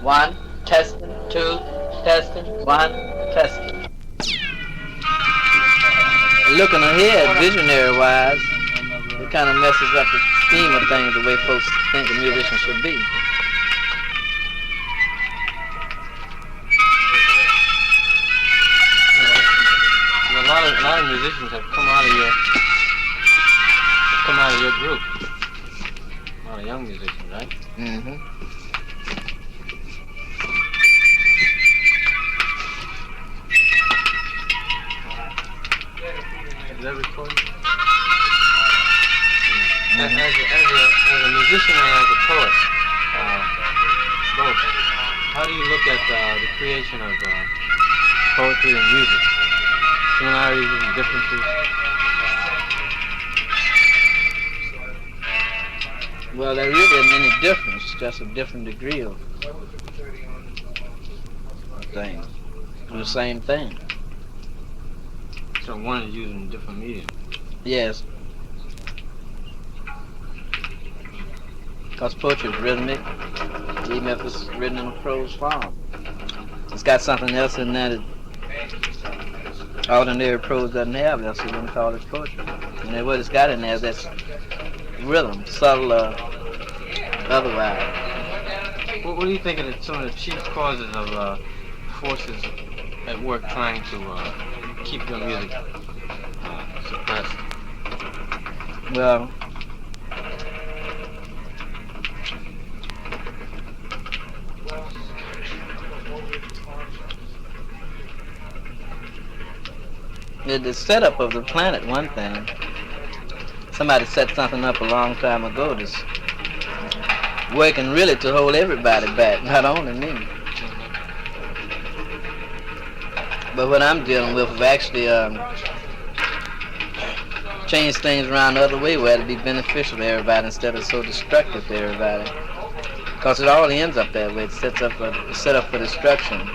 One, testing, two, testing, one, testing. Looking ahead, visionary-wise, it kind of messes up the scheme of things, the way folks think a musician should be. A lot of musicians have come out of your group. A lot of young musicians, right? Mm-hmm. Is that recorded? As a musician and as a poet, both, how do you look at the creation of poetry and music? Similarities and differences? Well, there really isn't any difference, just a different degree of things. The same thing. So one is using a different medium. Yes. Because poetry is rhythmic, even if it's written in a prose form. It's got something else in there that ordinary prose doesn't have, else you wouldn't call it poetry. And what it's got in there is that rhythm, subtle or otherwise. What do you think of some of the chief causes of forces at work trying to keep your music suppressed? Well, the setup of the planet, one thing. Somebody set something up a long time ago that's working really to hold everybody back, not only me. But what I'm dealing with is actually change things around the other way where it'll be beneficial to everybody instead of so destructive to everybody. Because it all ends up that way. It's set up for destruction.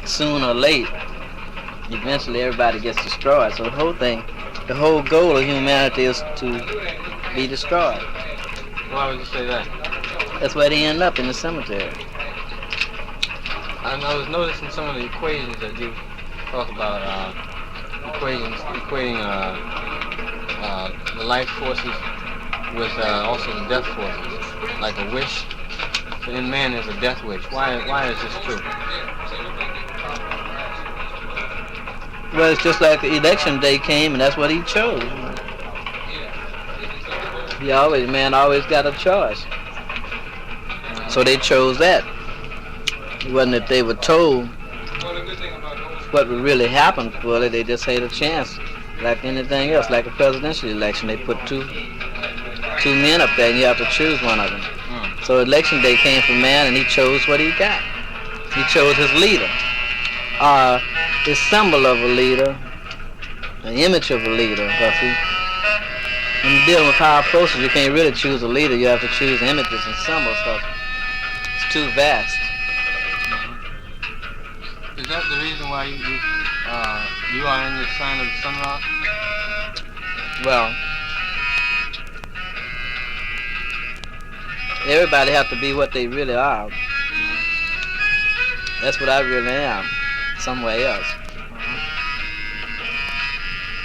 Sooner or late, eventually everybody gets destroyed. So the whole thing, the whole goal of humanity is to be destroyed. Why would you say that? That's where they end up, in the cemetery. I was noticing some of the equations that you talk about, equating the life forces with also the death forces, like a wish. So in man there's a death wish. Why is this true? Well, it's just like the election day came, and that's what he chose. Man always got a choice. So they chose that. It wasn't that they were told what would really happen for it. They just had a chance, like anything else, like a presidential election. They put two men up there, and you have to choose one of them. So election day came for man, and he chose what he got. He chose his leader. The symbol of a leader, an image of a leader. Because when you're dealing with power forces, you can't really choose a leader. You have to choose images and symbols, because it's too vast. Is that the reason why you are in the sign of the sunrise? Well, everybody have to be what they really are. That's what I really am, somewhere else.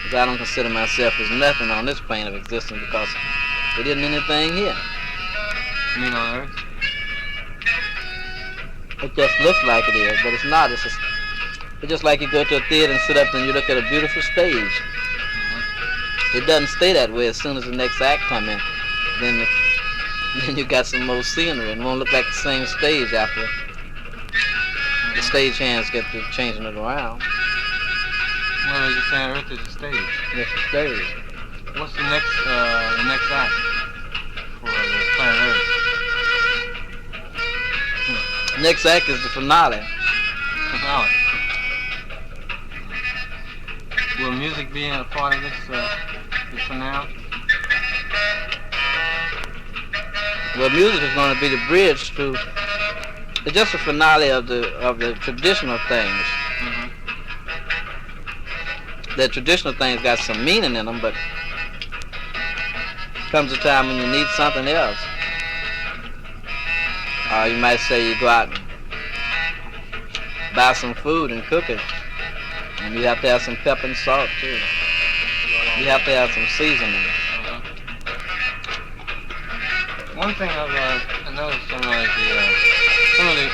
Because I don't consider myself as nothing on this plane of existence, because there isn't anything here. You mean on Earth? It just looks like it is, but it's not. It's just like you go to a theater and sit up and you look at a beautiful stage. It doesn't stay that way. As soon as the next act comes in, then you got some more scenery, and it won't look like the same stage after the stage hands get to changing it around. Well, you're saying Earth is the stage. It's the stage. What's the next act for the planet Earth? Next act is the finale. Finale. Will music be a part of this finale? Well, music is going to be the bridge to. It's just a finale of the traditional things. The traditional things got some meaning in them, but comes a time when you need something else. You might say you go out and buy some food and cook it. And you have to have some pepper and salt too. You have to have some seasoning. One thing I've noticed some of the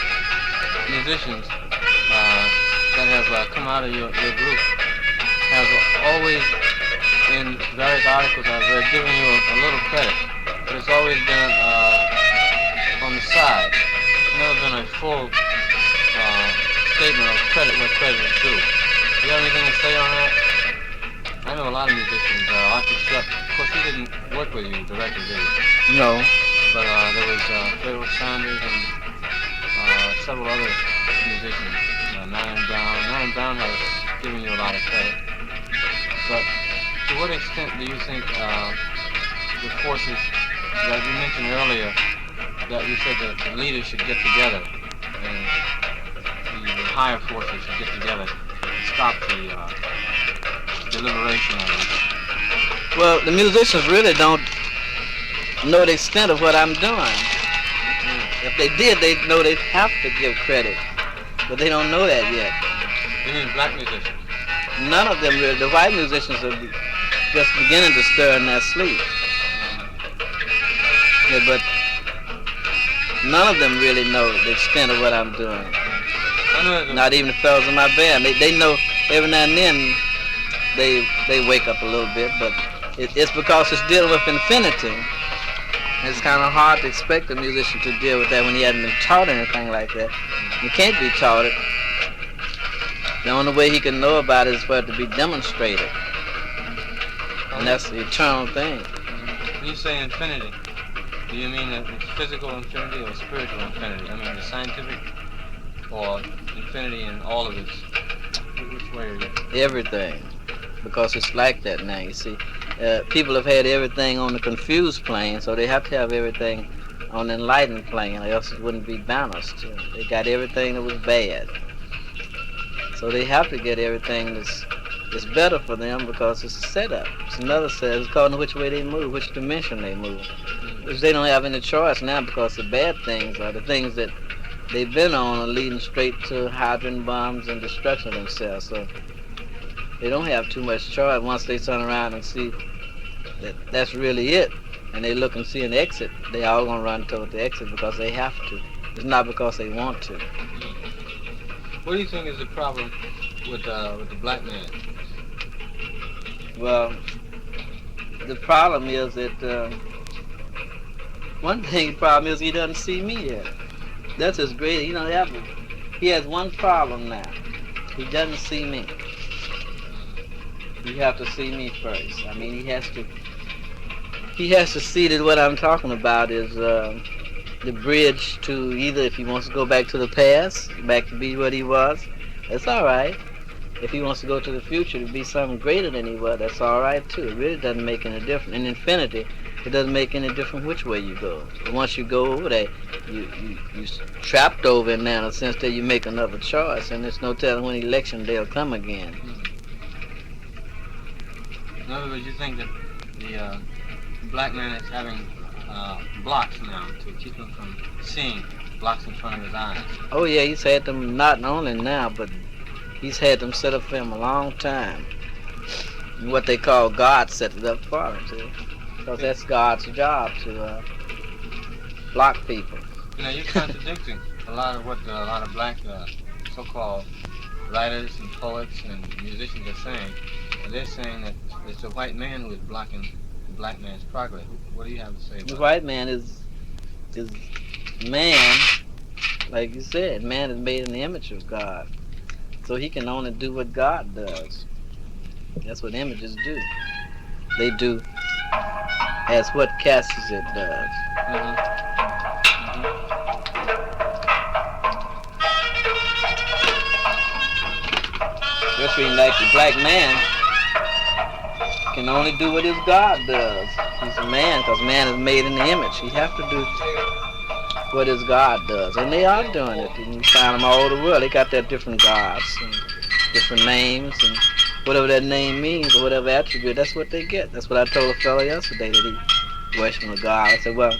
musicians that have come out of your group have always, in various articles I've read, given you a little credit, but it's always been on the side. It's never been a full statement of credit where credit is due. Do you have anything to say on that? I know a lot of musicians, Arkestra, of course he didn't work with you directly, did he? No. But there was Pharaoh Sanders and several other musicians. Nine Brown has given you a lot of credit. But to what extent do you think the forces that you mentioned earlier, that you said that the leaders should get together and the higher forces should get together and stop the deliberation of it? Well, the musicians really don't know the extent of what I'm doing. If they did, they'd know they'd have to give credit. But they don't know that yet. You mean black musicians? None of them really. The white musicians are just beginning to stir in their sleep. Yeah, but none of them really know the extent of what I'm doing. Not even the fellows in my band. They know every now and then they wake up a little bit, but it's because it's dealing with infinity. It's kind of hard to expect a musician to deal with that when he hasn't been taught anything like that. He can't be taught it. The only way he can know about it is for it to be demonstrated. And that's the eternal thing. When you say infinity, do you mean that it's physical infinity or spiritual infinity? I mean the scientific or infinity in all of its, which way are you? Everything. Because it's like that now, you see. People have had everything on the confused plane, so they have to have everything on the enlightened plane, or else it wouldn't be balanced. They got everything that was bad. So they have to get everything that's better for them because it's a setup. It's another setup. It's according to which way they move, which dimension they move. Which they don't have any choice now because the bad things are the things that they've been on are leading straight to hydrogen bombs and destruction of themselves. So they don't have too much choice once they turn around and see that that's really it. And they look and see an exit, they all gonna run toward the exit because they have to. It's not because they want to. What do you think is the problem with the black man? Well, the problem is that one thing the problem is he doesn't see me yet. That's his great. He has one problem now. He doesn't see me. You have to see me first. I mean, he has to see that what I'm talking about is the bridge to either, if he wants to go back to the past, back to be what he was, that's all right. If he wants to go to the future to be something greater than he was, that's all right too. It really doesn't make any difference. In infinity, it doesn't make any difference which way you go. But once you go over there, you're trapped over in there in a sense that you make another choice, and there's no telling when election day will come again. In other words, you think that the black man is having blocks now to keep him from seeing, blocks in front of his eyes? Oh yeah, he's had them not only now, but he's had them set up for him a long time. What they call God set it up for him, too. Because that's God's job to block people. You're contradicting a lot of what a lot of black so-called writers and poets and musicians are saying. They're saying that it's the white man who is blocking the black man's progress. What do you have to say about the white man is man, like you said. Man is made in the image of God. So he can only do what God does. That's what images do. They do as what Cassius does. Just reading like the black man can only do what his God does. He's a man because man is made in the image. He has to do what his God does. And they are doing it. And you find them all over the world. They got their different gods and different names and whatever that name means or whatever attribute, that's what they get. That's what I told a fellow yesterday that he worshiped a God. I said, well,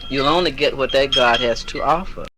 You'll only get what that God has to offer.